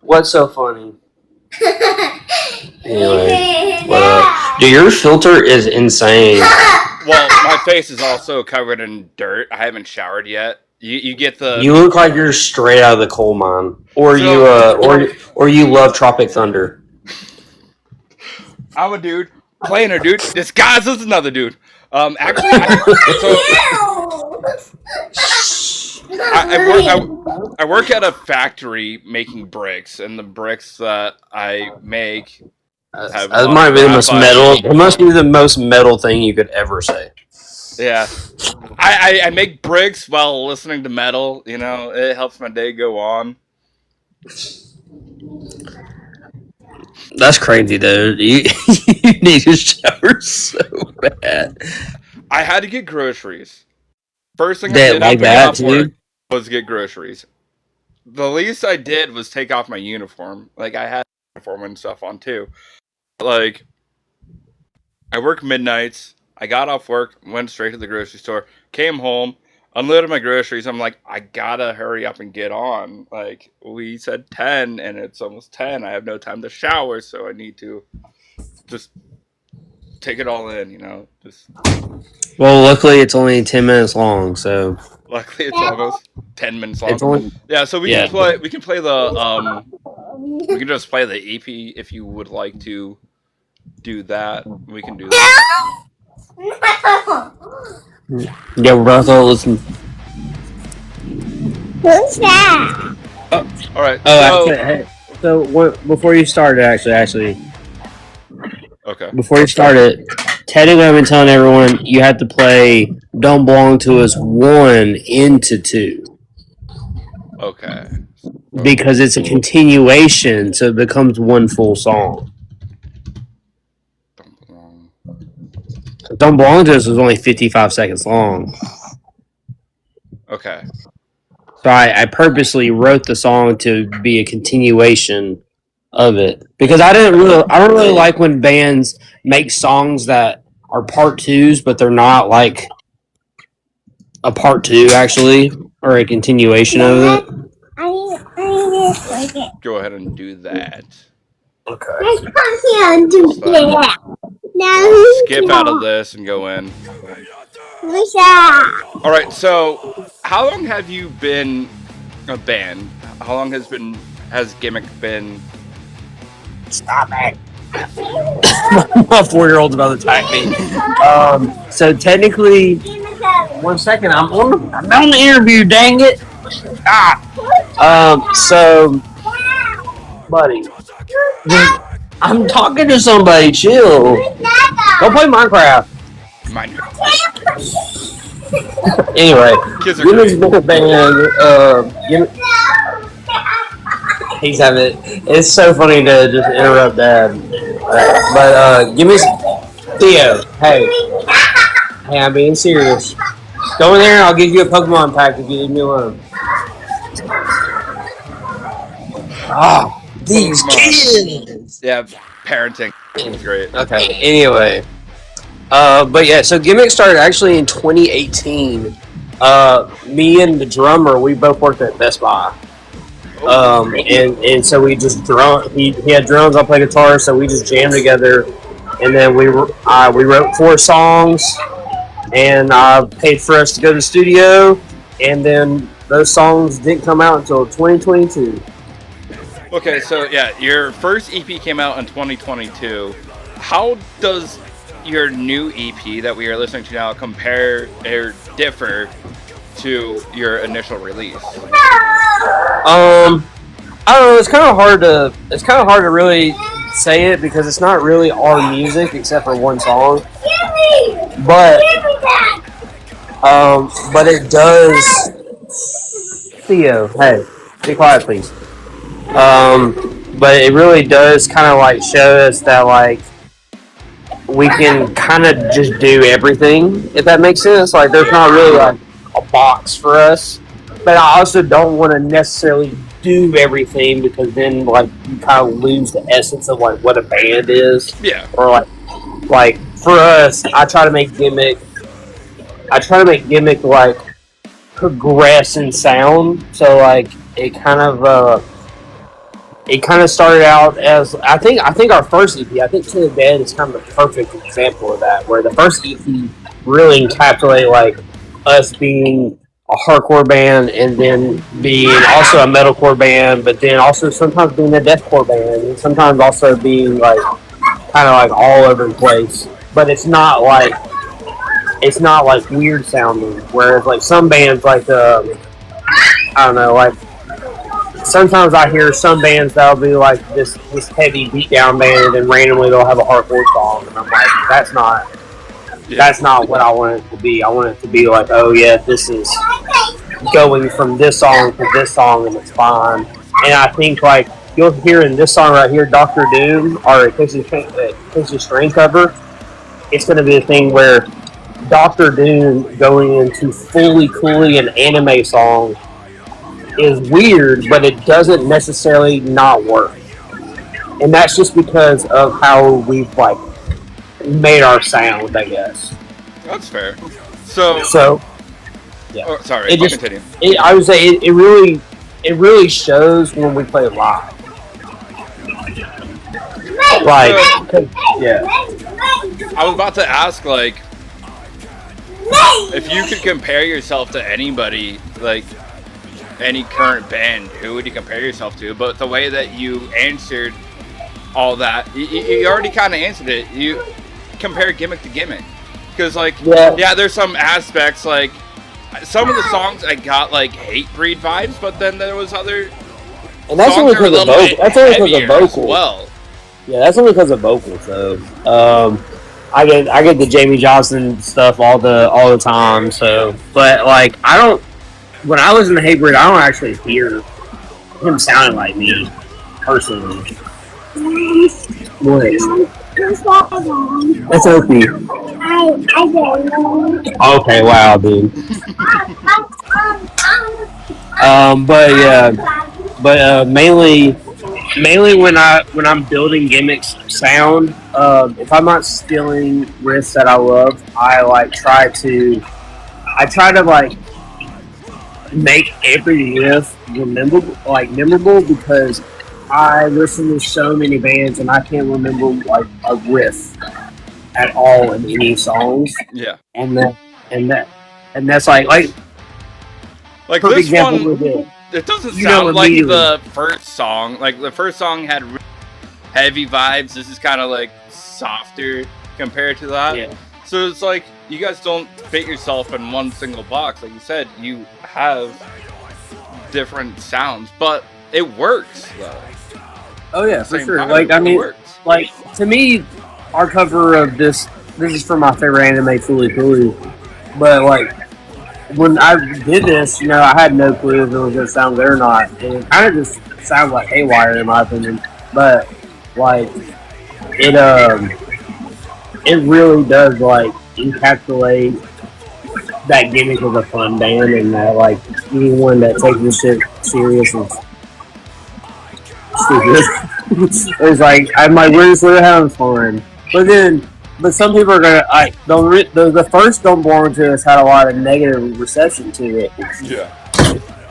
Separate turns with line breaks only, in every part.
What's so funny? Anyway, dude, your filter is insane.
Well, my face is also covered in dirt. I haven't showered yet. You get the
You look like you're straight out of the coal mine, or or you love Tropic Thunder.
I'm a dude playing a dude disguised as another dude. Actually, I work at a factory making bricks, and the bricks that I make have
That might be the most metal. It must be the most metal thing you could ever say.
Yeah, I make bricks while listening to metal. You know, it helps my day go on.
That's crazy, dude. You need to shower so bad.
I had to get groceries. First thing I
They
did
like
after
that,
getting off work
dude.
was get groceries. The least I did was take off my uniform. Like, I had uniform and stuff on too. Like, I work midnights. I got off work, went straight to the grocery store, came home, unloaded my groceries. I'm like, I gotta hurry up and get on. Like, we said 10 and it's almost 10. I have no time to shower, so I need to just take it all in, you know? Just
Well, luckily it's only 10 minutes long, so
luckily it's almost 10 minutes long.
it's only
Yeah, so we can play the we can just play the EP if you would like to do that. We can do that.
yeah. We're about to listen.
Who's that?
All right.
So before you started, actually,
Okay.
before you started, technically, I've been telling everyone you have to play "Don't Belong to Us" 1 into 2
Okay.
because it's a continuation, so it becomes one full song. "Don't Belong to Us" was only 55 seconds long.
Okay.
So I purposely wrote the song to be a continuation of it because I don't really like when bands make songs that are part twos, but they're not like a part two actually or a continuation of it.
Go ahead and do that.
Okay.
Skip out of this and go in. All right. So, how long have you been a band? How long has Gimmick been?
Stop it. My 4-year-old's about to attack me. So technically, 1 second. I'm on the interview. Dang it! So, buddy, I'm talking to somebody. Chill. Go play Minecraft. Anyway, Gimmick's been a band. He's having it. It's so funny to just interrupt Dad. But Gimmy's Theo. Hey, I'm being serious. Go in there and I'll give you a Pokemon pack if you leave me alone. Ah, these kids.
Yeah, parenting is great.
Okay. Anyway, but yeah, so Gimmick started actually in 2018. Me and the drummer, we both worked at Best Buy. And so we just he had drums, I play guitar, so we just jammed together, and then we wrote 4 songs, and paid for us to go to the studio, and then those songs didn't come out until 2022.
Okay, so yeah, your first EP came out in 2022. How does your new EP that we are listening to now compare or differ to your initial release?
I don't know. It's kind of hard to really say it because it's not really our music except for one song. But it does. Theo, hey, be quiet, please. But it really does kind of like show us that like we can kind of just do everything, if that makes sense. Like there's not really like a box for us, but I also don't want to necessarily do everything because then like you kind of lose the essence of like what a band is.
Yeah.
Or like for us, I try to make Gimmick like progress in sound, so like it kind of it kind of started out as I think our first EP, I think To the Dead is kind of the perfect example of that, where the first EP really encapsulated like us being a hardcore band and then being also a metalcore band, but then also sometimes being a deathcore band and sometimes also being like kind of like all over the place. But it's not like weird sounding. Whereas like some bands like I don't know, like sometimes I hear some bands that'll be like this heavy beat down band, and then randomly they'll have a hardcore song, and I'm like, that's not what I want it to be. I want it to be like, oh yeah, this is going from this song to this song, and it's fine. And I think like you'll hear in this song right here, Doctor Doom, or Casey Strain cover, it's going to be a thing where Doctor Doom going into fully coolly an anime song is weird, but it doesn't necessarily not work. And that's just because of how we've like made our sound, I guess.
That's fair. So
yeah.
Oh, sorry,
It just,
continue.
I would say it really shows when we play live. Like, yeah.
I was about to ask, like, if you could compare yourself to anybody, like any current band, who would you compare yourself to? But the way that you answered all that, you already kind of answered it. You compare Gimmick to Gimmick. Because, like, yeah, there's some aspects, like, some of the songs I got, like, Hatebreed vibes, but then there was other
and that's only because of vocals. That's only because of vocals.
Well.
Yeah, that's only because of vocals, though. I get the Jamie Johnson stuff all the time. So, but like when I listen to Hatebreed, I don't actually hear him sounding like me personally. What? That's Opie. Okay, wow, dude. But mainly when I'm building Gimmick's sound, if I'm not stealing riffs that I love, I try to like make every riff memorable because I listen to so many bands and I can't remember like a riff at all in any songs.
Yeah.
And that's like
this
example
one. It doesn't sound like the first song. Like the first song had heavy vibes. This is kind of like softer compared to that.
Yeah.
So it's like you guys don't fit yourself in one single box. Like you said, you have different sounds, but it works though.
Oh yeah, for sure. Like I mean, like to me, our cover of this is from my favorite anime, Fooly Cooly. But like when I did this, I had no clue if it was gonna sound good or not. And it kind of just sounds like haywire in my opinion. But like it really does like encapsulate that Gimmick of a fun band, and that like anyone that takes this shit serious is stupid. It's like I'm like we're just having fun, but some people are gonna the first Don't Belong to Us had a lot of negative reception to it.
Yeah.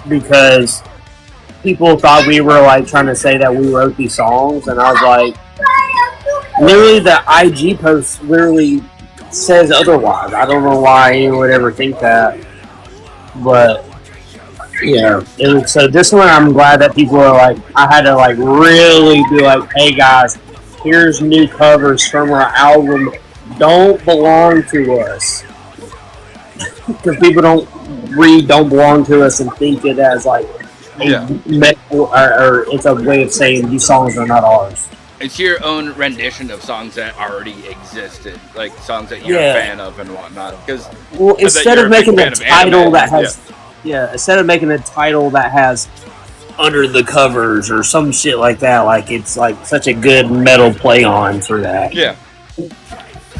Because people thought we were like trying to say that we wrote these songs, and I was like, literally the IG post literally says otherwise. I don't know why anyone would ever think that, but yeah. So this one, I'm glad that people are like, I had to like really be like, hey guys, here's new covers from our album Don't Belong to Us, because people don't read Don't Belong to Us and think it as like or it's a way of saying these songs are not ours.
It's your own rendition of songs that already existed, like songs that you're a fan of and whatnot. Because
instead of making the title that has, instead of making a title that has Under the Covers or some shit like that, like it's like such a good metal play on for that.
Yeah.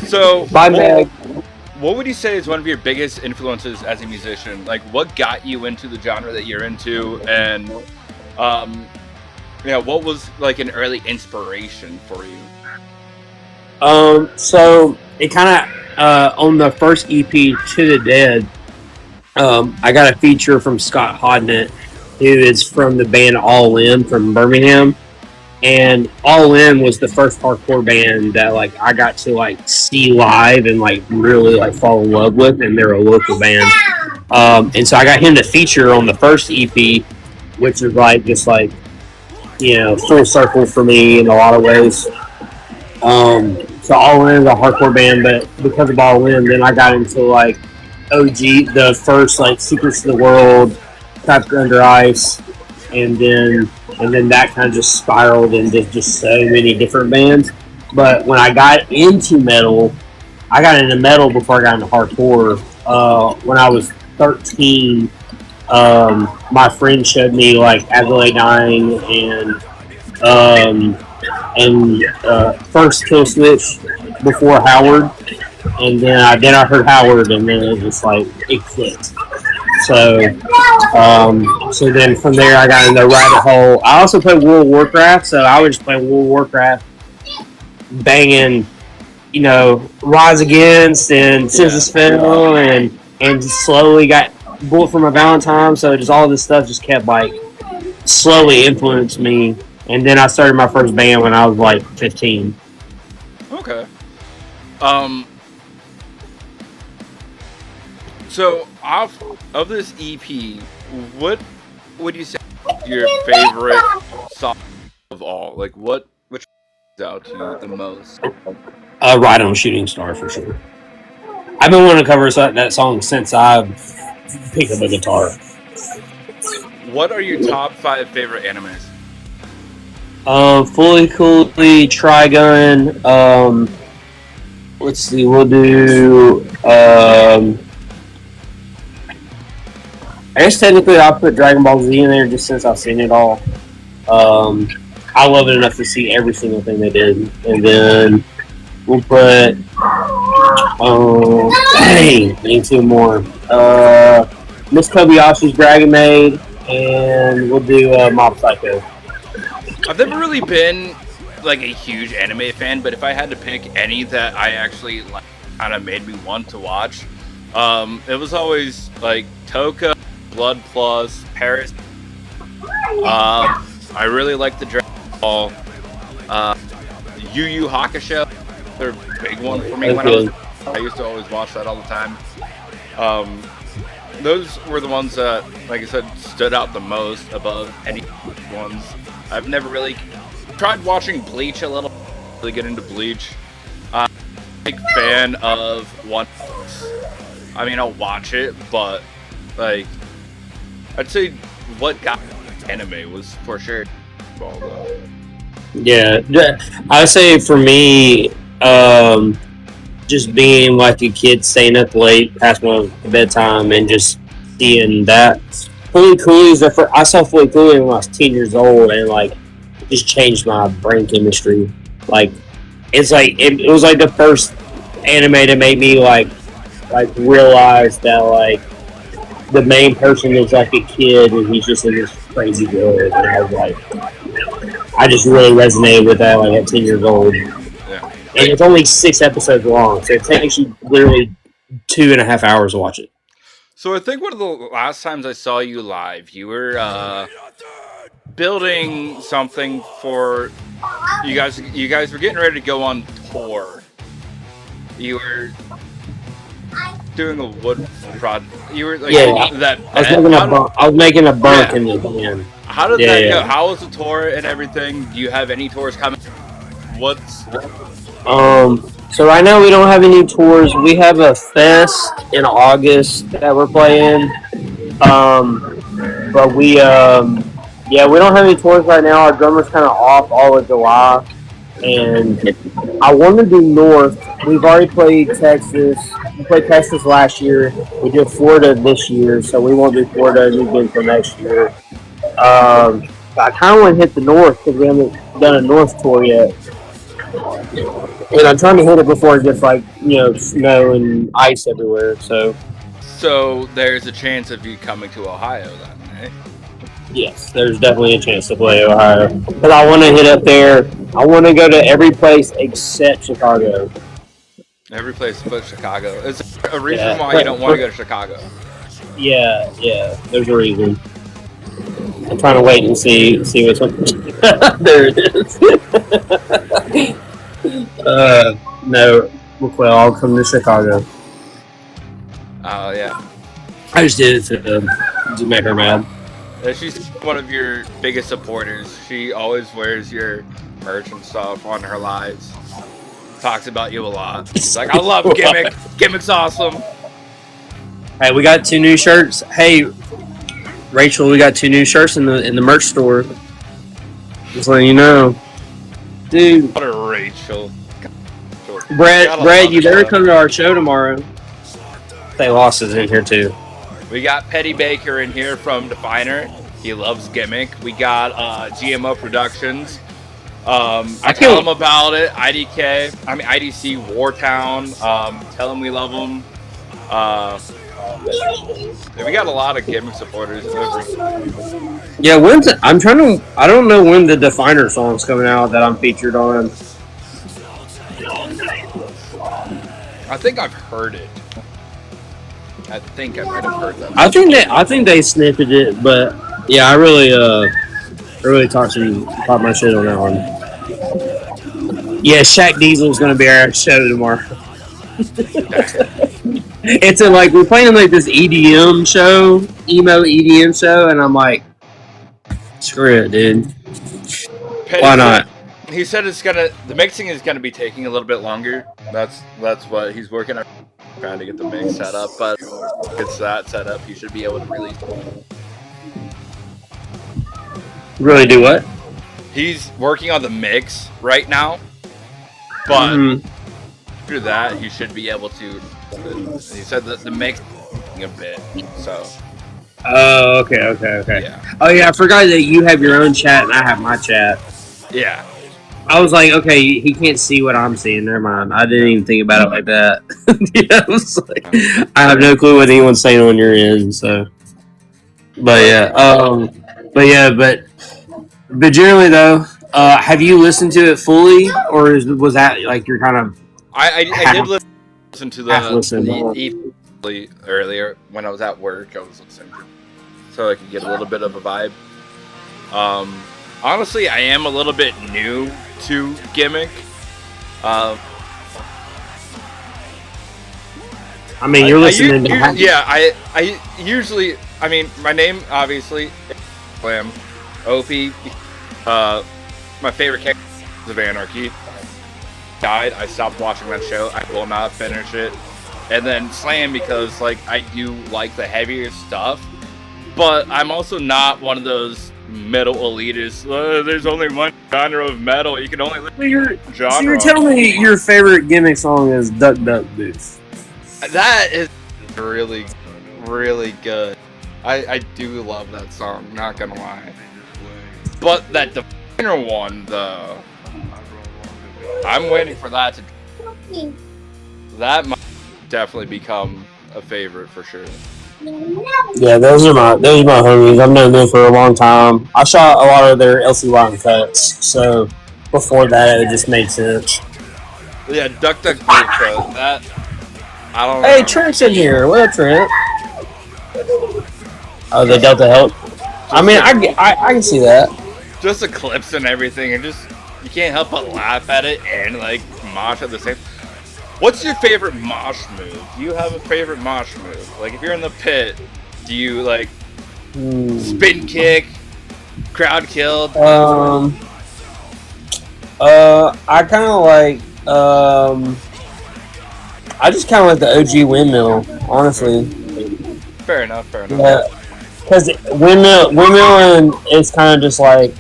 So, what would you say is one of your biggest influences as a musician? Like, what got you into the genre that you're into, and what was like an early inspiration for you?
So it kind of on the first EP, To the Dead, I got a feature from Scott Hodnett, who is from the band All In from Birmingham, And All In was the first hardcore band that like I got to like see live and like really like fall in love with, and they're a local band. And so I got him to feature on the first EP, which is like just like full circle for me in a lot of ways. So All In is a hardcore band, but because of All In, then I got into like OG, the first like Secrets of the World, Trapped Under Ice, and then that kind of just spiraled into just so many different bands. But when I got into metal, I got into metal before I got into hardcore. When I was 13, my friend showed me like Adelaide Nine and first Kill Switch before Howard, and then I heard Howard, and then it just like it clicked. So so then from there I got in the rabbit hole. I also played World of Warcraft, so I would just play World of Warcraft, banging, Rise Against and Scissors Fell, and slowly got Bullet for My Valentine. So just all this stuff just kept like slowly influenced me, and then I started my first band when I was like 15.
Okay. So off of this EP, what would you say is your favorite song of all? Like which out to you the most?
Ride on a Shooting Star for sure. I've been wanting to cover that song since I picked up a guitar.
What are your top 5 favorite animes?
Fully Coolly, Trigun. Let's see, we'll do. I guess technically I'll put Dragon Ball Z in there just since I've seen it all. I love it enough to see every single thing they did, and then we'll put. Need 2 more. Miss Kobayashi's Dragon Maid, and we'll do Mob Psycho.
I've never really been like a huge anime fan, but if I had to pick any that I actually like, kind of made me want to watch, it was always like Toka, Blood Plus, Paris. I really like the Dragon Ball. Yu Yu Hakusho, they're a big one for me. I used to always watch that all the time. Those were the ones that, like I said, stood out the most above any ones. I've never really tried watching Bleach a little, really get into Bleach. I'm a big fan of One Piece. I mean, I'll watch it, but like, I'd say what got anime was for sure.
Yeah, I would say for me, just being like a kid, staying up late past my bedtime, and just seeing that. Fully Cooley is I saw Fully Cooley when I was 10 years old, and like it just changed my brain chemistry. Like it's like it was like the first anime to make me like realize that like the main person is like a kid and he's just in this crazy world, and I was like, I just really resonated with that like at 10 years old.
Yeah.
And it's only 6 episodes long, so it takes you literally 2.5 hours to watch it.
So I think one of the last times I saw you live, you were building something for you guys. You guys were getting ready to go on tour. You were doing a wood project. You were like that.
I was making a bunk in the band.
How did that go? How was the tour and everything? Do you have any tours coming? What's
So right now we don't have any tours. We have a fest in August that we're playing. But we don't have any tours right now. Our drummer's kind of off all of July, and I want to do North. We've already played Texas. We played Texas last year. We did Florida this year, so we won't do Florida again for next year. But I kind of want to hit the North because we haven't done a North tour yet. And I'm trying to hit it before it gets like, snow and ice everywhere. So
there's a chance of you coming to Ohio then, right?
Yes, there's definitely a chance to play Ohio. But I want to hit up there. I want to go to every place except Chicago.
Every place but Chicago. Is there a reason why you don't want to go to Chicago?
Yeah, there's a reason. I'm trying to wait and see what's up. There it is. No, well, I'll come to Chicago.
Oh yeah.
I just did it to make her mad.
She's one of your biggest supporters. She always wears your merch and stuff on her lives. Talks about you a lot. She's like, I love Gimmick. Gimmick's awesome.
Hey, we got 2 new shirts. Hey, Rachel, we got 2 new shirts in the merch store. Just letting you know, dude.
What a Rachel.
Brad, you better come to our show tomorrow. They lost us in here too.
We got Petty Baker in here from Definer. He loves Gimmick. We got GMO Productions. I tell him about it. IDC, Wartown. Tell him we love him. We got a lot of Gimmick supporters.
Yeah, I don't know when the Definer song's coming out that I'm featured on.
I think I've heard it. I think I might have heard that.
I think they snipped it, but yeah, I really talked my shit on that one. Yeah, Shaq Diesel's gonna be our show tomorrow. It's we're playing like this EDM show, emo EDM show, and I'm like, screw it, dude. Why not?
He said the mixing is gonna be taking a little bit longer. That's what he's working on, trying to get the mix set up. But it's that set up, he should be able to release.
Really do what?
He's working on the mix right now, but after that, he should be able to. He said that the mix a bit, so.
Oh, okay.
Yeah.
Oh yeah, I forgot that you have your own chat and I have my chat.
Yeah.
I was like, okay, he can't see what I'm seeing. Never mind. I didn't even think about it like that. Yeah, I have no clue what anyone's saying on your end. So, but generally though, have you listened to it fully, or was that like you're kind of?
I did listen to the earlier when I was at work. I was listening so I could get a little bit of a vibe. Honestly, I am a little bit new to Gimmick.
I mean, you're listening to...
I usually... I mean, my name, obviously, Slam. Opie. My favorite character of Anarchy. Died. I stopped watching that show. I will not finish it. And then Slam, because, like, I do like the heavier stuff. But I'm also not one of those metal elitists. There's only one genre of metal. You can only listen to genre.
So you're telling me your favorite Gimmick song is Duck Duck Goose?
That is really, really good. I do love that song, not gonna lie. But that Definer one, though, I'm waiting for that to... That might definitely become a favorite for sure.
Yeah, those are my homies. I've known them for a long time. I shot a lot of their LCY cuts, so before that, it just made sense.
Yeah, Duck Duck Goose, that... I don't know.
Hey, Trent's in here. What up, Trent? Oh, the Delta help. I mean, I can see that.
Just the clips and everything, and just you can't help but laugh at it and like mosh at the same. What's your favorite mosh move? Do you have a favorite mosh move? Like if you're in the pit, do you like spin kick, crowd killed?
I kind of like I just kind of like the OG windmill, honestly.
Fair enough.
Yeah, because windmilling is kind of just like,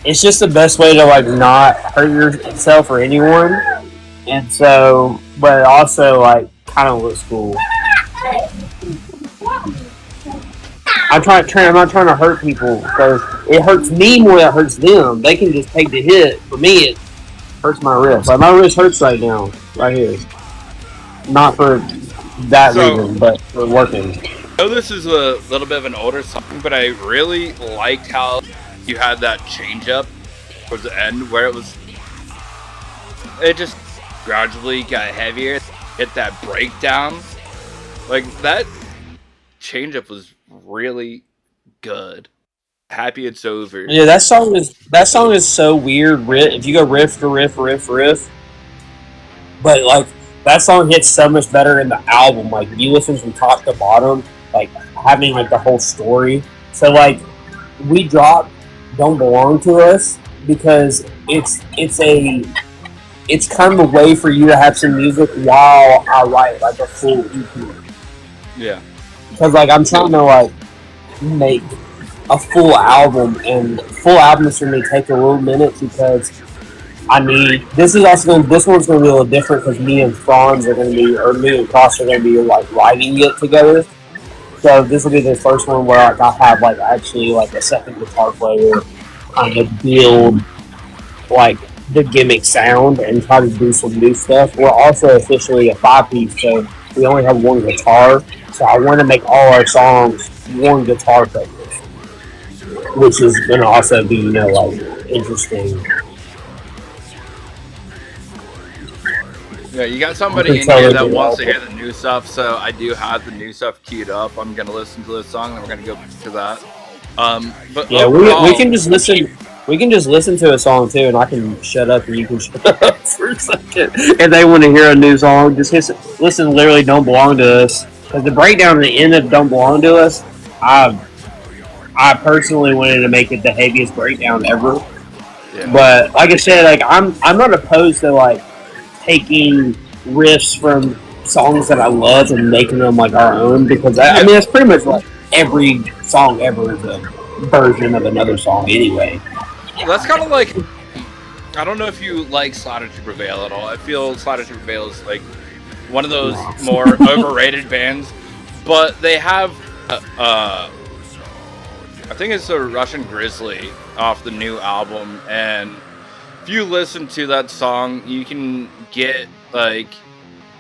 it's just the best way to like not hurt yourself or anyone, and so, but it also like kind of looks cool. I'm not trying to hurt people because it hurts me more than it hurts them. They can just take the hit. For me, it hurts my wrist. Like my wrist hurts right now, right here. Not for that reason, but for working.
I know this is a little bit of an older song, but I really liked how you had that change up towards the end where it just gradually got heavier, hit that breakdown. Like that change up was really good. Happy It's Over.
Yeah, that song is so weird. If you go riff to riff, but like that song hits so much better in the album. Like you listen from top to bottom, like having like the whole story. So like we dropped "Don't Belong to Us" because it's kind of a way for you to have some music while I write like a full EP.
Yeah.
Because like I'm trying to like make a full album, and full albums for me take a little minute because I need. This one's going to be a little different because me and Franz are going to be, or me and Cross are going to be like writing it together. So this will be the first one where like I have like actually like a second guitar player kind of build like the gimmick sound and try to do some new stuff. We're also officially a 5-piece, so we only have one guitar. So I want to make all our songs one guitar focus, which is going to also be like interesting.
Yeah, you got somebody in here that wants to hear the new stuff, so I do have the new stuff queued up. I'm gonna listen to this song, and we're gonna go to that. But
yeah,
overall,
we can just listen. We can just listen to a song too, and I can shut up, and you can shut up for a second. If they want to hear a new song, just listen. Literally, "Don't Belong to Us," because the breakdown at the end of "Don't Belong to Us," I personally wanted to make it the heaviest breakdown ever. Yeah. But like I said, like I'm not opposed to like taking riffs from songs that I love and making them like our own, because I mean that's pretty much like every song ever is a version of another song anyway.
That's kind of like, I don't know if you like Slaughter to Prevail at all. I feel Slaughter to Prevail is like one of those more overrated bands, but they have I think it's a Russian Grizzly off the new album, and if you listen to that song, you can get like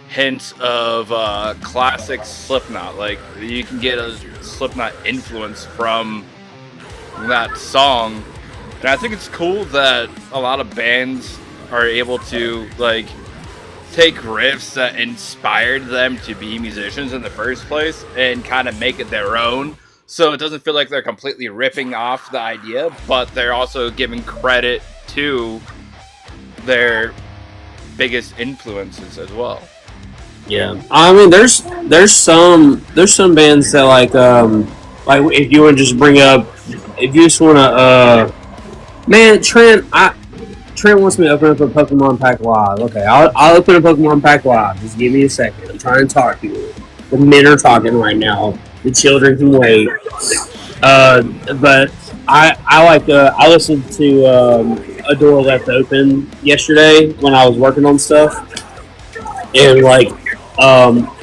hints of classic Slipknot. Like you can get a Slipknot influence from that song, and I think it's cool that a lot of bands are able to like take riffs that inspired them to be musicians in the first place and kind of make it their own. So it doesn't feel like they're completely ripping off the idea, but they're also giving credit to their biggest influences as well.
Yeah, I mean, there's some bands that like if you want to just bring up, if you just want to man, Trent wants me to open up a Pokemon Pack Live. Okay, I'll open a Pokemon Pack Live. Just give me a second. I'm trying to talk to you. The men are talking right now. The children can wait. But I listened to A Door Left Open yesterday when I was working on stuff, and like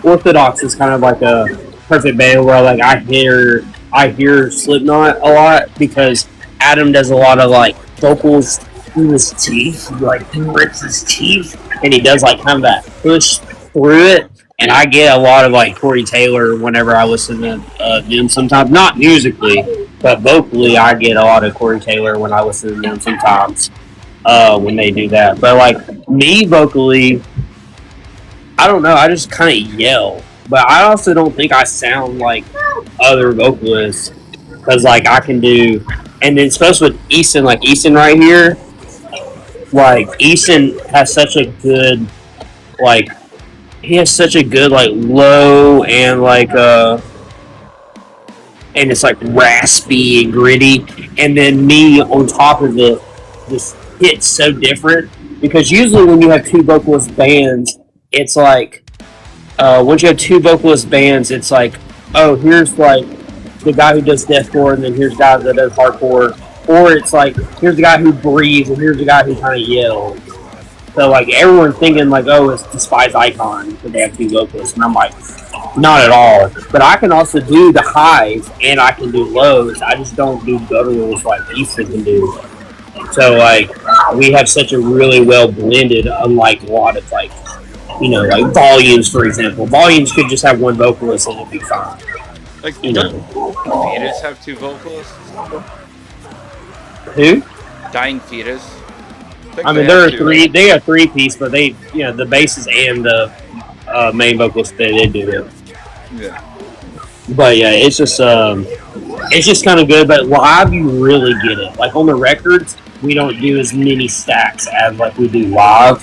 Orthodox is kind of like a perfect band where like I hear Slipknot a lot because Adam does a lot of like vocals through his teeth. He rips his teeth, and he does like kind of that push through it. And I get a lot of like Corey Taylor whenever I listen to them sometimes. Not musically, but vocally, I get a lot of Corey Taylor when I listen to them sometimes when they do that. But like me vocally, I don't know. I just kind of yell. But I also don't think I sound like other vocalists because like I can do. And then especially with Easton, like Easton right here, like Easton has such a good like. He has such a good like low and like and it's like raspy and gritty, and then me on top of it just hits so different because usually when you have two vocalist bands, it's like once you have two vocalist bands, it's like here's like the guy who does deathcore, and then here's the guy that does hardcore, or it's like here's the guy who breathes, and here's the guy who kind of yells. So, like, everyone's thinking, like, it's Despise Icon because they have two vocalists. And I'm like, not at all. But I can also do the highs and I can do lows. I just don't do gutturals like Easton can do. So, like, we have such a really well blended, unlike a lot of, like, like Volumes, for example. Volumes could just have one vocalist and it'd be fine.
Like, Fetus have two vocalists?
Who?
Dying Fetus.
I mean, they're three. They are 3-piece, but they, the basses and the main vocals they do it.
Yeah.
But yeah, it's just it's just kind of good. But live, you really get it. Like on the records, we don't do as many stacks as like we do live,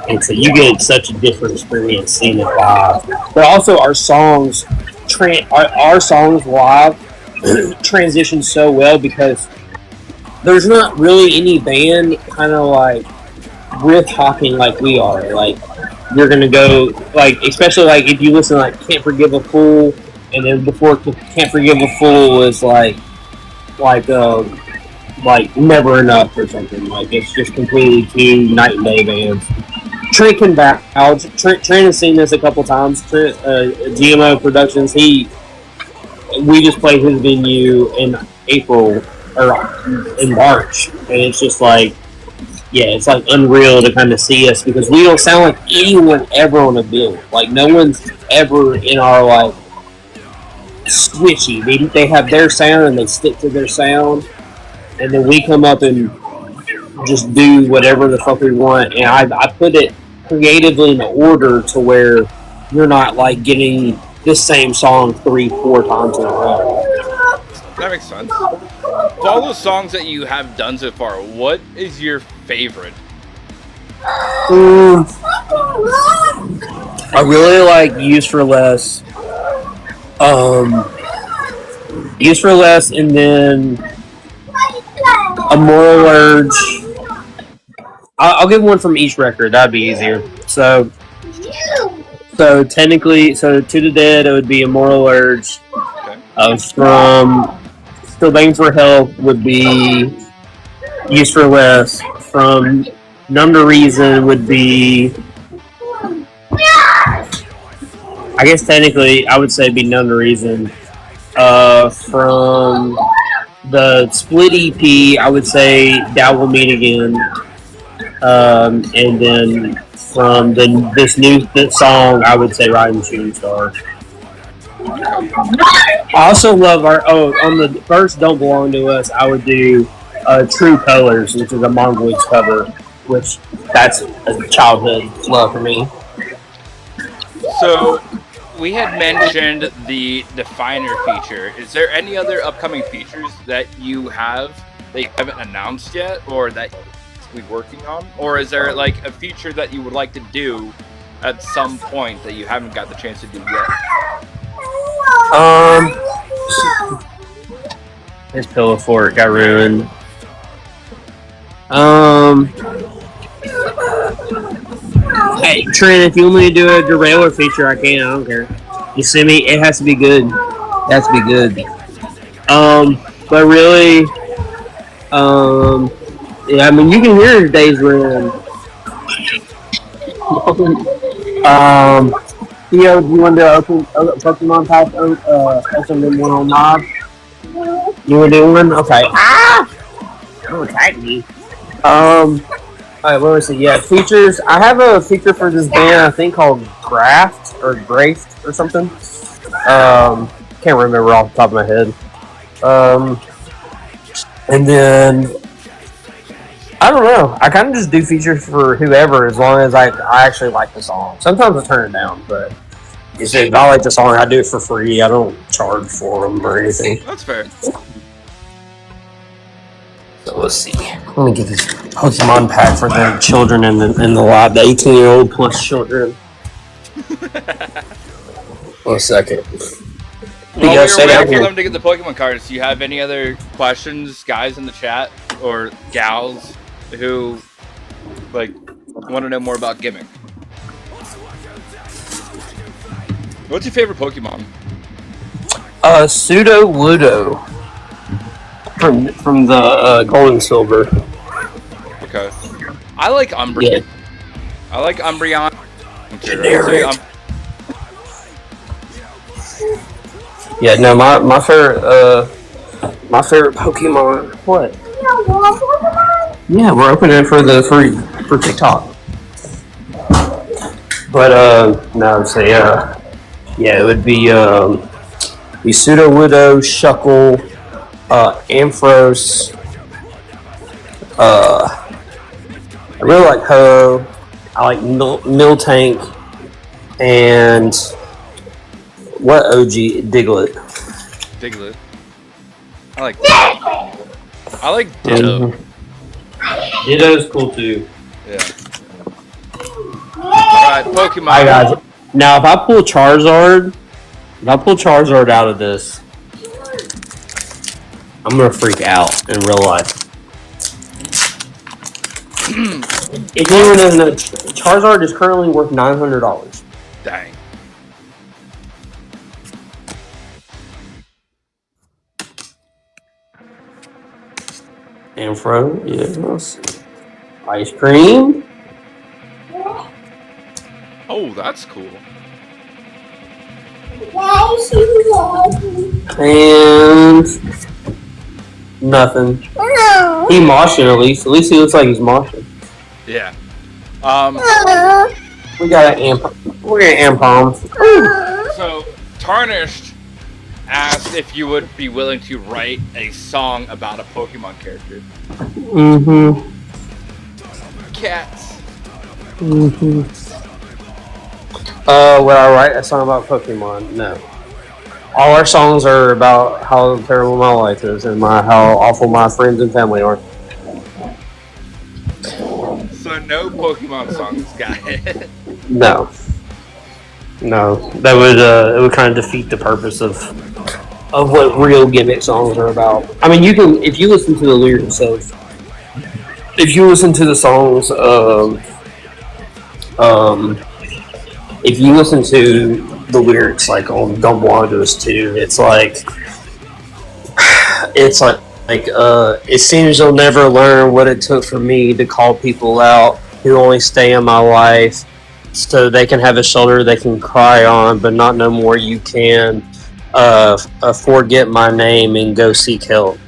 and so you get such a different experience seeing it live. But also, our songs live transition so well because there's not really any band kind of like riff hopping like we are. Like you're gonna go like, especially like if you listen to, like Can't Forgive a Fool, and then before Can't Forgive a Fool was like Never Enough or something. Like it's just completely two night and day bands. Trent can vouch. Trent has seen this a couple times. Trent, GMO Productions. We just played his venue in April or in March, and it's just like, yeah, it's like unreal to kind of see us because we don't sound like anyone ever on a bill. Like no one's ever in our like switchy. They have their sound and they stick to their sound, and then we come up and just do whatever the fuck we want. And I put it creatively in order to where you're not like getting this same song 3-4 times in a row.
That makes sense. Of all those songs that you have done so far, what is your favorite?
I really like Use for Less. Use for Less, and then A Moral Urge. I'll give one from each record. That'd be easier. So technically, To the Dead, it would be A Moral Urge.
Okay.
From Still Begging for Help would be Use for Less. From Numb to Reason would be, I guess technically I would say be Numb to Reason. From the Split EP, I would say Doubt We'll Meet Again. And then from this new song, I would say Riding Shooting Stars. I also love on the first Don't Belong to Us, I would do True Colors, which is a Mongoids cover, which that's a childhood love for me.
So, we had mentioned the Definer feature. Is there any other upcoming features that you haven't announced yet, or that you're working on? Or is there like a feature that you would like to do at some point that you haven't got the chance to do yet?
His pillow fort got ruined. Hey Trent, if you want me to do a derailleur feature, I can. I don't care. You see me? It has to be good. It has to be good. But really, yeah, I mean, you can hear Days Rim. Theo, do you want to open Pokemon type open one on mob? You want to do one? Okay. Don't attack me. Alright, what was it? Yeah, features. I have a feature for this band, I think called Graft or Graft or something. Can't remember off the top of my head. And then I don't know. I kind of just do features for whoever as long as I actually like the song. Sometimes I turn it down, but you see, if I like the song, I do it for free. I don't charge for them or anything.
That's fair.
So let's see. Let me get this Pokemon pack for the children in the lab, the 18-year-old plus children. 1 second.
While we were waiting for them to get the Pokemon cards, do you have any other questions, guys in the chat, or gals, who want to know more about Gimmick? What's your favorite Pokemon?
Pseudo Ludo from the Gold and Silver.
Okay, I like Umbreon.
Yeah.
I like Umbreon.
Generic. Yeah, no, my favorite Pokemon. What? Yeah, we're opening it for TikTok. But no, so yeah, it would be Pseudo Widow, Shuckle, Ampharos. I really like Ho. I like Miltank, and what OG Diglett.
I like that. I like Ditto.
Ditto's cool too.
Yeah. Alright, Pokemon.
Alright, guys. Now, if I pull Charizard out of this, I'm gonna freak out in real life. If anyone doesn't know, Charizard is currently worth $900.
Dang.
Amphro, yes. Ice cream.
Oh, that's cool.
And nothing. He moshing at least. At least he looks like he's moshing.
Yeah.
We got an amp. We're gonna amp palms.
So, Tarnished asked if you would be willing to write a song about a Pokemon character.
Mm-hmm.
Cats.
Mm-hmm. Would I write a song about Pokemon? No. All our songs are about how terrible my life is and how awful my friends and family are.
So no Pokemon songs, got it.
No. That would it would kind of defeat the purpose of what real gimmick songs are about. I mean, you can if you listen to the lyrics of if you listen to the songs of if you listen to the lyrics like on Don't Belong to Us Too, it's like it seems you'll never learn what it took for me to call people out who only stay in my life so they can have a shoulder they can cry on, but not no more you can forget my name and go seek help.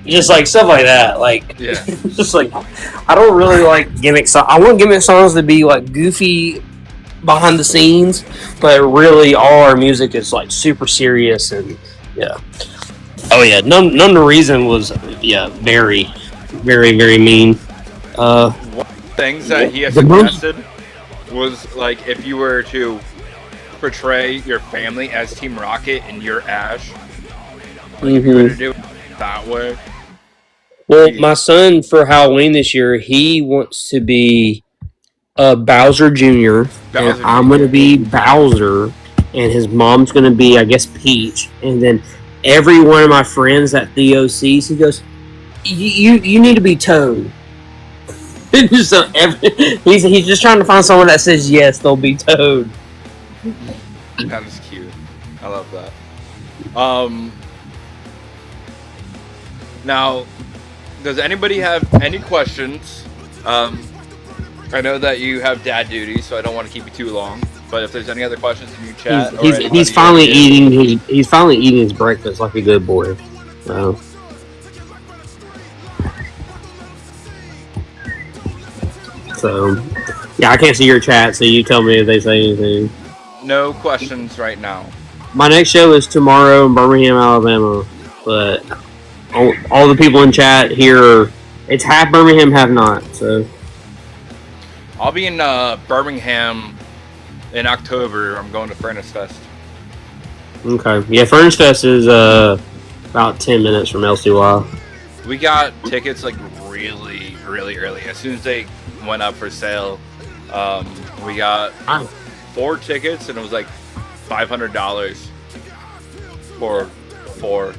Just like stuff like that, like
Yeah.
just like I don't really like gimmick songs. I want gimmick songs to be like goofy behind the scenes, but really all our music is like super serious and yeah. Oh yeah, none the reason was very, very, very mean.
One of the things that he has suggested was like if you were to portray your family as Team Rocket and you're Ash, like if you were to do it that way.
Well, my son for Halloween this year, he wants to be Bowser Jr. and I'm going to be Bowser, and his mom's going to be, I guess, Peach. And then every one of my friends that Theo sees, he goes, "You need to be Toad." So he's just trying to find someone that says yes, they'll be Toad.
That is cute. I love that. Now, does anybody have any questions? I know that you have dad duty, so I don't want to keep you too long. But if there's any other questions in your chat,
he's finally eating his breakfast like a good boy. So yeah, I can't see your chat, so you tell me if they say anything.
No questions right now.
My next show is tomorrow in Birmingham, Alabama, but all the people in chat here, it's half Birmingham, half not. So
I'll be in Birmingham in October. I'm going to Furnace Fest.
Okay, yeah, Furnace Fest is about 10 minutes from LCY.
We got tickets like really, really early. As soon as they went up for sale, we got 4 tickets, and it was like $500 for 4.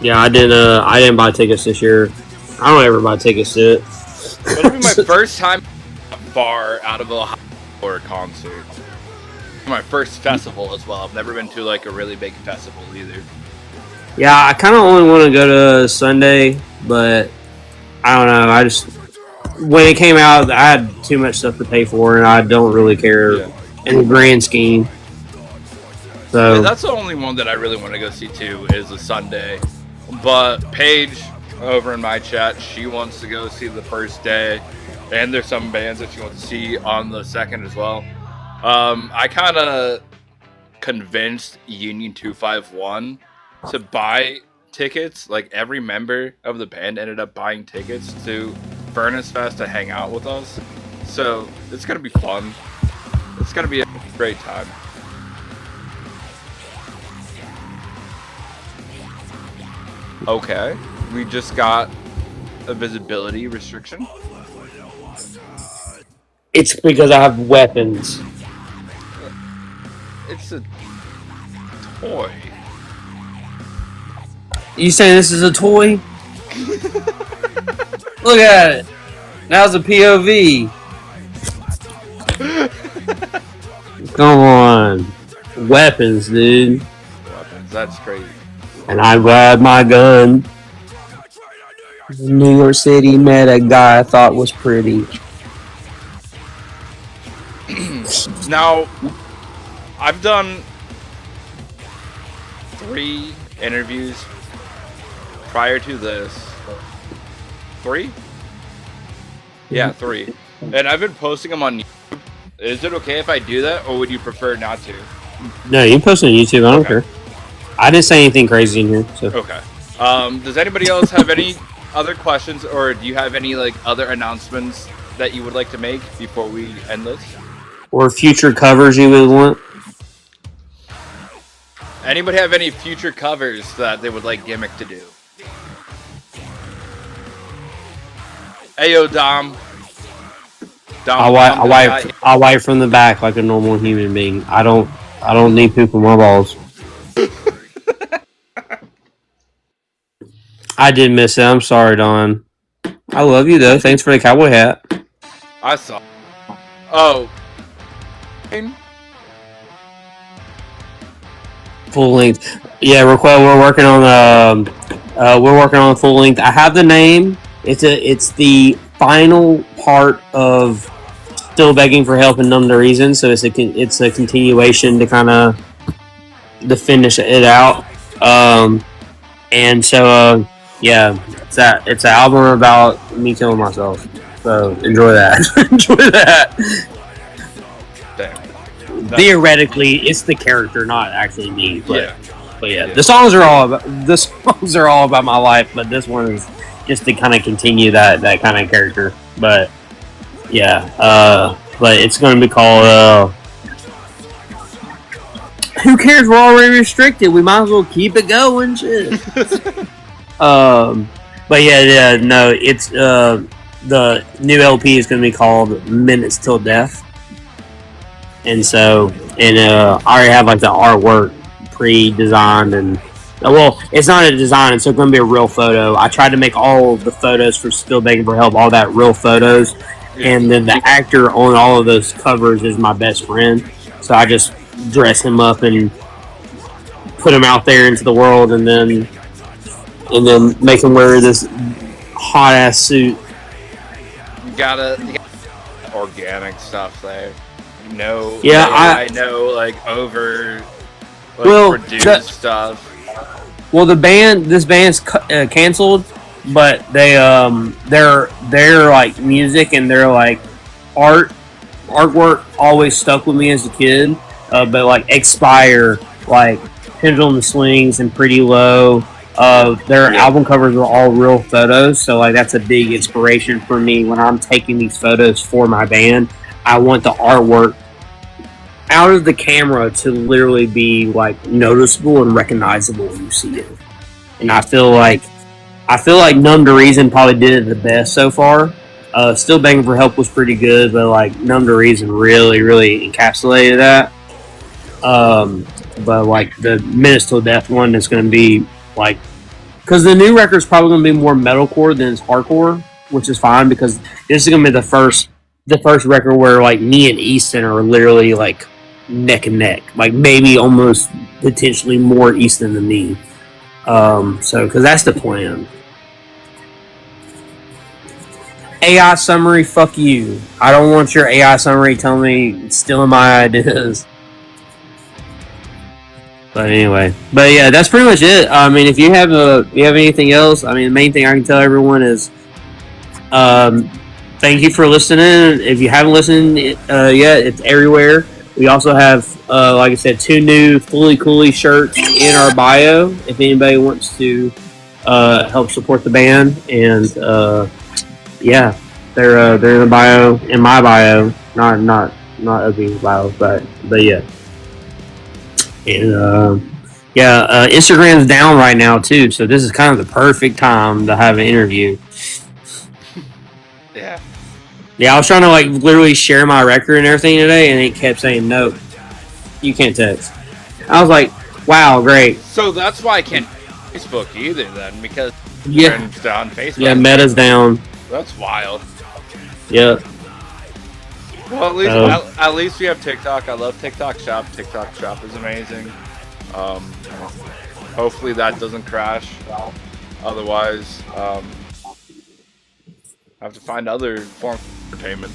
Yeah, I didn't buy tickets this year. I don't ever buy tickets to it.
It'll be my first time far out of Ohio for a concert. My first festival as well. I've never been to like a really big festival either.
Yeah, I kind of only want to go to Sunday, but I don't know. I just when it came out, I had too much stuff to pay for, and I don't really care in the grand scheme. So
yeah, that's the only one that I really want to go see too is a Sunday. But Paige over in my chat, she wants to go see the first day, and there's some bands that she wants to see on the second as well. I kind of convinced Union 251 to buy tickets. Like every member of the band ended up buying tickets to Furnace Fest to hang out with us. So it's gonna be fun. It's gonna be a great time. Okay. We just got a visibility restriction.
It's because I have weapons.
It's a toy.
You saying this is a toy? Look at it. Now's a POV. Come on. Weapons, dude.
Weapons. That's crazy.
And I grabbed my gun. New York City met a guy I thought was pretty.
Now, I've done 3 interviews prior to this. 3? Yeah, 3. And I've been posting them on YouTube. Is it okay if I do that, or would you prefer not to?
No, you can post it on YouTube. I don't care. I didn't say anything crazy in here. So.
Okay. Does anybody else have any other questions, or do you have any other announcements that you would like to make before we end this?
Or future covers you would want?
Anybody have any future covers that they would like Gimmick to do? Ayo, Dom.
I'll wipe from the back like a normal human being. I don't need poop in my balls. I did miss it. I'm sorry, Don. I love you though. Thanks for the cowboy hat.
I saw. Oh.
Full length. Yeah, we're working on full length. I have the name. It's the final part of Still Begging for Help and Numb to Reason. So it's a continuation to kind of to finish it out. And so yeah, it's an album about me killing myself. So enjoy that. Enjoy that.
Damn.
Theoretically, it's the character, not actually me. But yeah,
Yeah.
the songs are all about my life. But this one is just to kind of continue that kind of character. But yeah, but it's going to be called. Who cares? We're already restricted. We might as well keep it going. Shit. But yeah, no. It's the new LP is going to be called Minutes Till Death. And so, I already have the artwork pre-designed, and it's not a design, so it's going to be a real photo. I tried to make all of the photos for Still Begging for Help, all that real photos, and then the actor on all of those covers is my best friend. So I just dress him up and put him out there into the world, and then make him wear this hot ass suit.
You got organic stuff there. No,
yeah,
I know over produced stuff.
Well, this band's canceled, but their music and their artwork always stuck with me as a kid. But Expire, Pendulum Swings, and Pretty Low, their album covers were all real photos. So that's a big inspiration for me when I'm taking these photos for my band. I want the artwork out of the camera to literally be noticeable and recognizable when you see it. And I feel like Numb to Reason probably did it the best so far. Still Begging for Help was pretty good, but Numb to Reason really, really encapsulated that. But the Minutes Till Death one is going to be because the new record is probably going to be more metalcore than it's hardcore, which is fine because this is going to be the first record where me and Easton are literally neck and neck, maybe almost potentially more Easton than me. So because that's the plan. AI summary, fuck you. I don't want your AI summary telling me stealing my ideas. But anyway, yeah, that's pretty much it. I mean, if you have anything else, I mean, the main thing I can tell everyone is, thank you for listening. If you haven't listened yet, it's everywhere. We also have, like I said, 2 new Fully Cooley shirts in our bio. If anybody wants to help support the band, and yeah, they're in the bio, in my bio, not Opie's bio, but yeah. And Yeah, Instagram's down right now too, so this is kind of the perfect time to have an interview.
Yeah.
Yeah, I was trying to like literally share my record and everything today, and it kept saying no, you can't text. I was like, wow, great.
So that's why I can't Facebook either then, because
Yeah,
friends down Facebook.
yeah, Meta's down.
That's wild.
Yep.
Well, at least we have TikTok. I love TikTok Shop. TikTok Shop is amazing. Hopefully that doesn't crash. Otherwise, I have to find other forms of entertainment.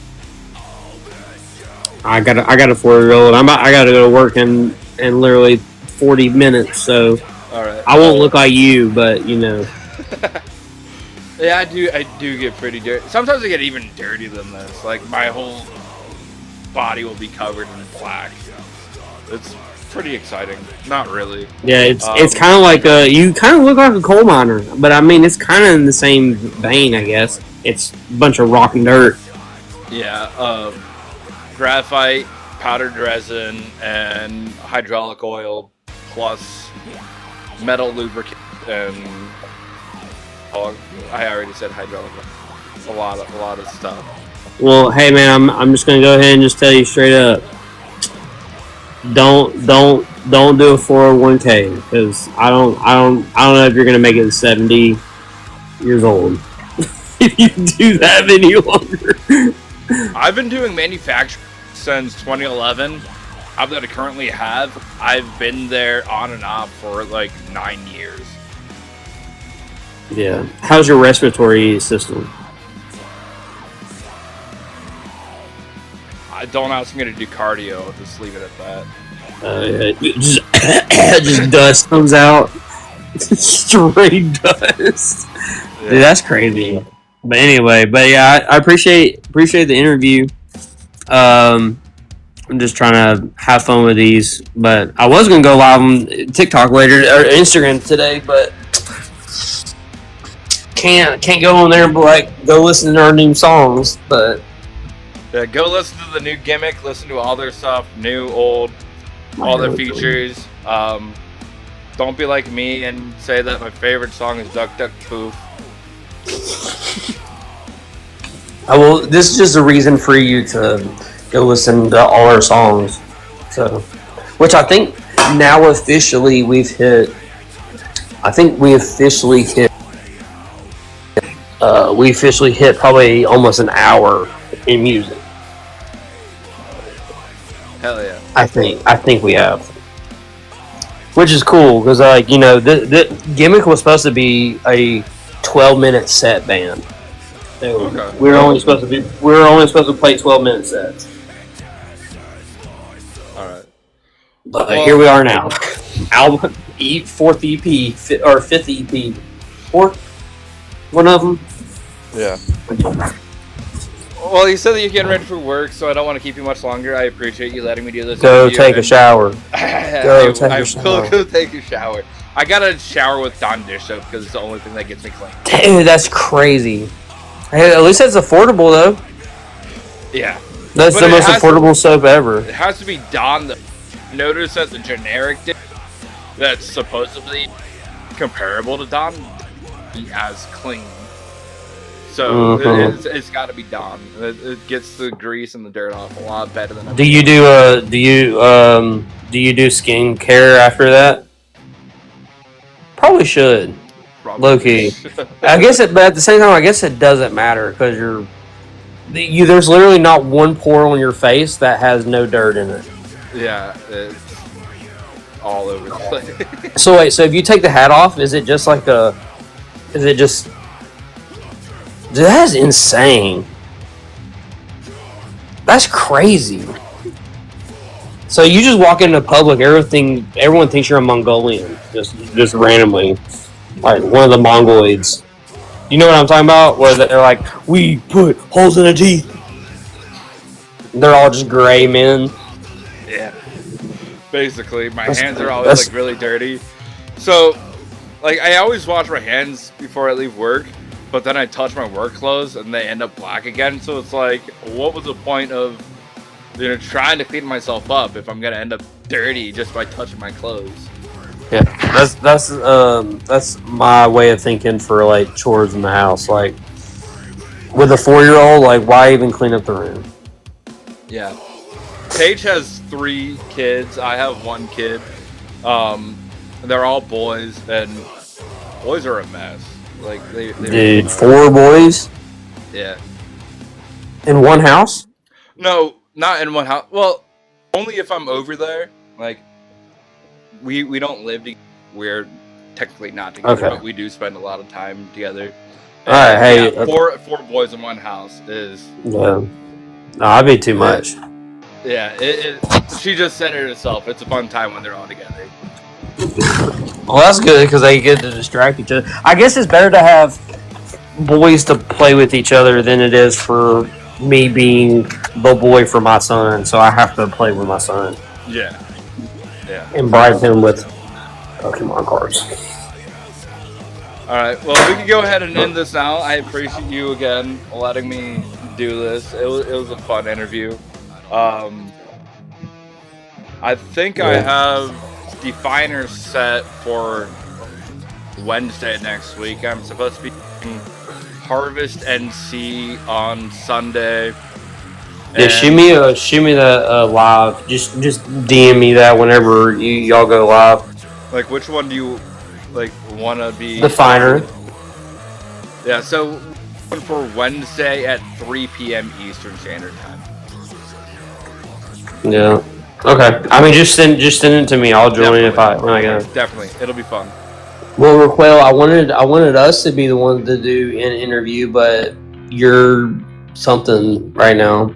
I got a 4-year-old. I got to go to work in literally 40 minutes, so
All right.
I won't look like you, but you know.
Yeah, I do get pretty dirty. Sometimes I get even dirtier than this. Like my whole body will be covered in black. It's pretty exciting. Not really.
Yeah, it's kind of like you kind of look like a coal miner, but I mean it's kind of in the same vein, I guess. It's a bunch of rock and dirt.
Yeah, graphite, powdered resin, and hydraulic oil, plus metal lubricant, and I already said hydraulic oil. A lot of stuff.
Well, hey man, I'm just gonna go ahead and just tell you straight up. Don't do a 401k because I don't know if you're gonna make it to 70 years old if you do that any longer.
I've been doing manufacturing since 2011. That I currently have. I've been there on and off for like 9 years.
Yeah. How's your respiratory system?
I don't ask me to do cardio. I'll just leave it at that.
Just dust comes out. Straight dust.
Yeah.
Dude, that's crazy. But anyway, I appreciate the interview. I'm just trying to have fun with these, but I was gonna go live on TikTok later or Instagram today, but can't go on there. But like, go listen to our new songs. But
yeah, go listen to the new Gimmick. Listen to all their stuff, new, old, all their features. Don't be like me and say that my favorite song is Duck Duck Poof.
This is just a reason for you to go listen to all our songs. So, which I think now officially we've hit. I think we officially hit. We officially hit probably almost an hour in music.
Hell yeah!
I think we have, which is cool because like the Gimmick was supposed to be a 12-minute set band.
Okay.
We were only supposed to play 12-minute sets.
All right.
But here we are now. Album, fourth EP or fifth EP, fourth, one of them.
Yeah. Well, you said that you're getting ready for work, so I don't want to keep you much longer. I appreciate you letting me do this.
Go take a shower.
Go take a shower. I gotta shower with Dawn dish soap because it's the only thing that gets me clean.
Dude, that's crazy. Hey, at least that's affordable though.
Yeah.
That's the most affordable soap ever.
It has to be Dawn. Notice that the generic dish that's supposedly comparable to Dawn be as clean. So it's got to be Dawn. It gets the grease and the dirt off a lot better than.
Do you do skin care after that? Probably should. Low key. I guess but at the same time, I guess it doesn't matter because there's literally not one pore on your face that has no dirt in it.
Yeah, it's all over the place.
So wait, so if you take the hat off, is it just like Dude, that is insane. That's crazy. So you just walk into public, everyone thinks you're a Mongolian, just randomly, like one of the Mongoloids. You know what I'm talking about? Where they're like, we put holes in the teeth. They're all just gray men.
Yeah. Basically, my hands are always like really dirty. So, like, I always wash my hands before I leave work, but then I touch my work clothes and they end up black again. So it's like, what was the point of trying to clean myself up if I'm gonna end up dirty just by touching my clothes?
Yeah, that's my way of thinking for like chores in the house. Like with a 4-year-old, like why even clean up the room?
Yeah. Paige has 3 kids. I have 1 kid. They're all boys, and boys are a mess. Like they really
Dude,
are.
4 boys
Yeah.
in one house?
No, not in one house. Well, only if I'm over there. Like we don't live together. We're technically not together,
Okay.
but we do spend a lot of time together.
All right.
And
Hey.
yeah, four boys in one house is
Yeah. No, I'd be too much.
yeah. She just said it herself. It's a fun time when they're all together.
Well, that's good because they get to distract each other. I guess it's better to have boys to play with each other than it is for me being the boy for my son. So I have to play with my son.
Yeah. Yeah.
And bribe him with Pokemon cards.
All right. Well, we can go ahead and end this now. I appreciate you again letting me do this. It was a fun interview. I think I have Definers set for Wednesday next week. I'm supposed to be doing Harvest NC on Sunday.
Yeah, shoot me that live. Just DM me that whenever y'all go live.
Like, which one do you like want to be?
Definer.
Yeah. So for Wednesday at 3 p.m. Eastern Standard Time.
Yeah. Okay. I mean, just send it to me. I'll join it when I go.
Definitely, it'll be fun.
Well, Raquel, I wanted us to be the one to do an interview, but you're something right now.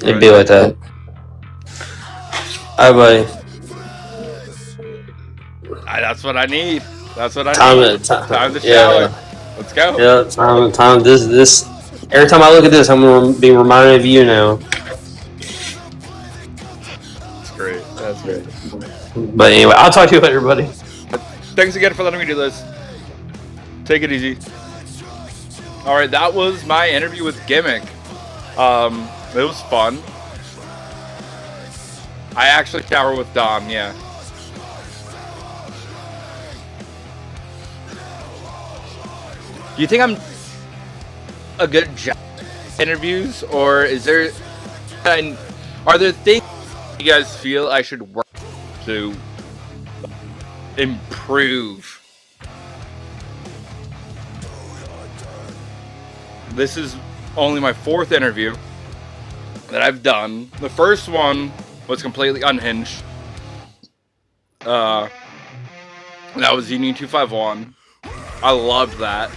It'd be like that. All right, buddy.
That's what I need. That's what I need. Time to shower.
Yeah.
Let's go.
Yeah, time. This. Every time I look at this, I'm gonna be reminded of you now.
That's great.
But anyway, I'll talk to you later, buddy.
Thanks again for letting me do this. Take it easy. All right, that was my interview with Gimmick. It was fun. I actually shower with Dom, yeah. Do you think I'm a good job at interviews, or are there things you guys feel I should work to improve? This is only my 4th interview that I've done. The first one was completely unhinged. That was Union 251. I loved that.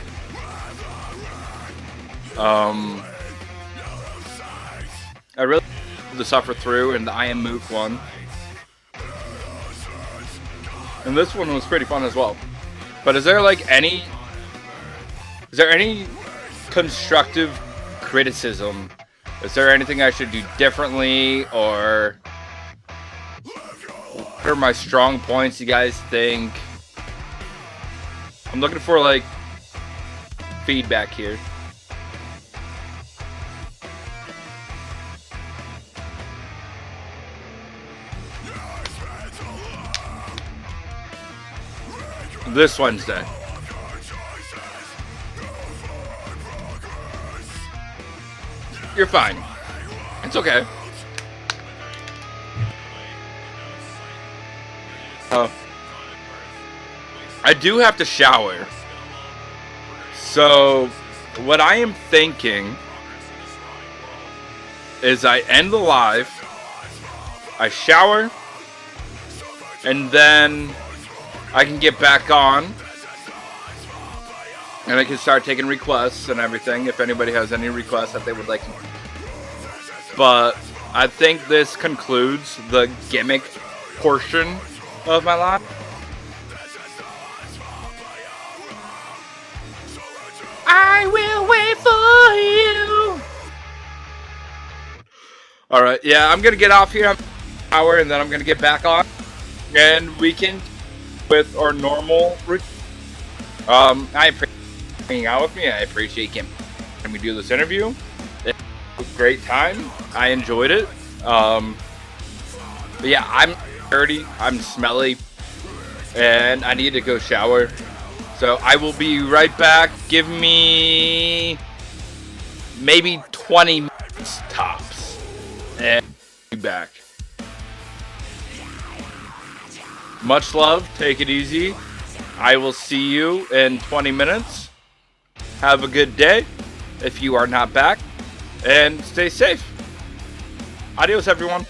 I really loved the Suffer Through and the I Am Mook one. And this one was pretty fun as well. But is there any constructive criticism? Is there anything I should do differently, or what are my strong points you guys think? I'm looking for feedback here. This Wednesday. You're fine. It's okay. I do have to shower. So, what I am thinking is I end the live, I shower, and then I can get back on, and I can start taking requests and everything if anybody has any requests that they would like. But I think this concludes the Gimmick portion of my life. I will wait for you. Alright, yeah, I'm gonna get off here. I'm an hour, and then I'm gonna get back on, and we can with our normal routine. I appreciate you hanging out with me. I appreciate you letting me do this interview. It was a great time. I enjoyed it. But yeah, dirty. I'm smelly. And I need to go shower. So I will be right back. Give me maybe 20 minutes tops. And I'll be back. Much love. Take it easy. I will see you in 20 minutes. Have a good day if you are not back. And stay safe. Adios, everyone.